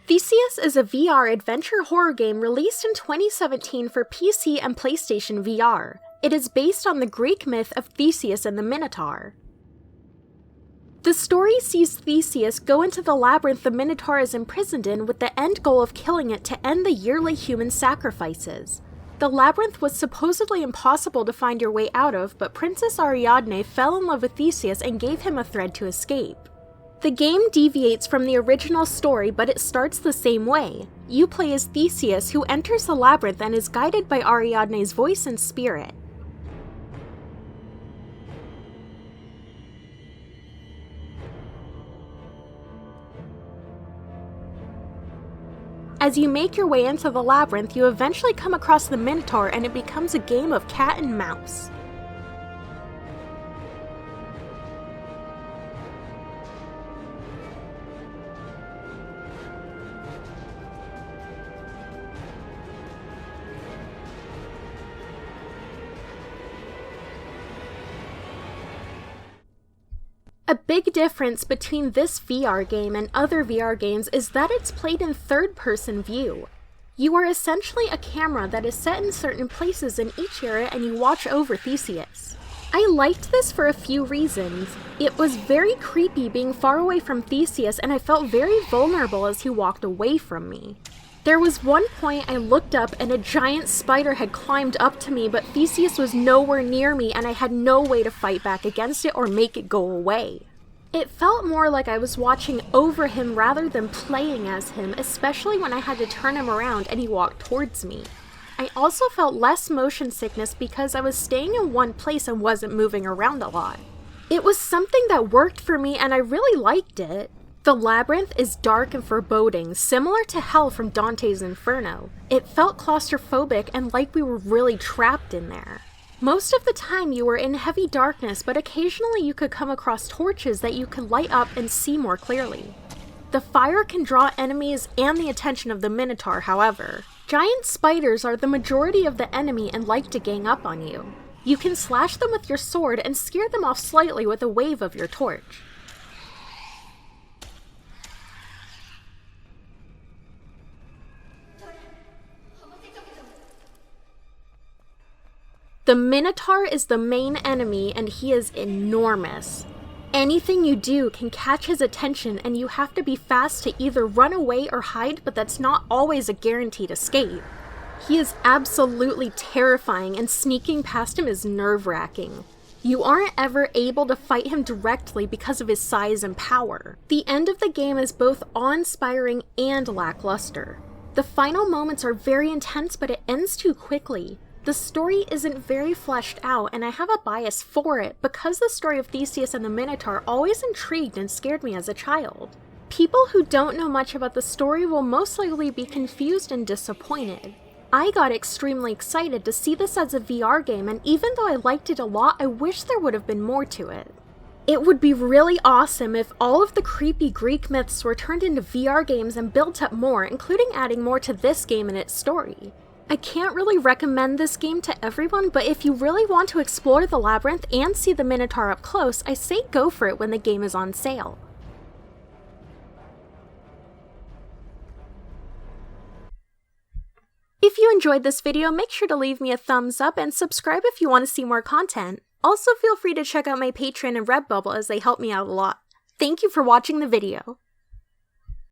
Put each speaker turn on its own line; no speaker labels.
Theseus is a VR adventure horror game released in 2017 for PC and PlayStation VR. It is based on the Greek myth of Theseus and the Minotaur. The story sees Theseus go into the labyrinth the Minotaur is imprisoned in with the end goal of killing it to end the yearly human sacrifices. The labyrinth was supposedly impossible to find your way out of, but Princess Ariadne fell in love with Theseus and gave him a thread to escape. The game deviates from the original story, but it starts the same way. You play as Theseus, who enters the labyrinth and is guided by Ariadne's voice and spirit. As you make your way into the labyrinth, you eventually come across the Minotaur and it becomes a game of cat and mouse. A big difference between this VR game and other VR games is that it's played in third-person view. You are essentially a camera that is set in certain places in each area and you watch over Theseus. I liked this for a few reasons. It was very creepy being far away from Theseus and I felt very vulnerable as he walked away from me. There was one point I looked up and a giant spider had climbed up to me, but Theseus was nowhere near me and I had no way to fight back against it or make it go away. It felt more like I was watching over him rather than playing as him, especially when I had to turn him around and he walked towards me. I also felt less motion sickness because I was staying in one place and wasn't moving around a lot. It was something that worked for me and I really liked it. The labyrinth is dark and foreboding, similar to hell from Dante's Inferno. It felt claustrophobic and like we were really trapped in there. Most of the time you were in heavy darkness, but occasionally you could come across torches that you could light up and see more clearly. The fire can draw enemies and the attention of the Minotaur, however. Giant spiders are the majority of the enemy and like to gang up on you. You can slash them with your sword and scare them off slightly with a wave of your torch. The Minotaur is the main enemy and he is enormous. Anything you do can catch his attention and you have to be fast to either run away or hide, but that's not always a guaranteed escape. He is absolutely terrifying and sneaking past him is nerve-wracking. You aren't ever able to fight him directly because of his size and power. The end of the game is both awe-inspiring and lackluster. The final moments are very intense, but it ends too quickly. The story isn't very fleshed out, and I have a bias for it because the story of Theseus and the Minotaur always intrigued and scared me as a child. People who don't know much about the story will most likely be confused and disappointed. I got extremely excited to see this as a VR game, and even though I liked it a lot, I wish there would have been more to it. It would be really awesome if all of the creepy Greek myths were turned into VR games and built up more, including adding more to this game and its story. I can't really recommend this game to everyone, but if you really want to explore the labyrinth and see the Minotaur up close, I say go for it when the game is on sale. If you enjoyed this video, make sure to leave me a thumbs up and subscribe if you want to see more content. Also feel free to check out my Patreon and Redbubble as they help me out a lot. Thank you for watching the video.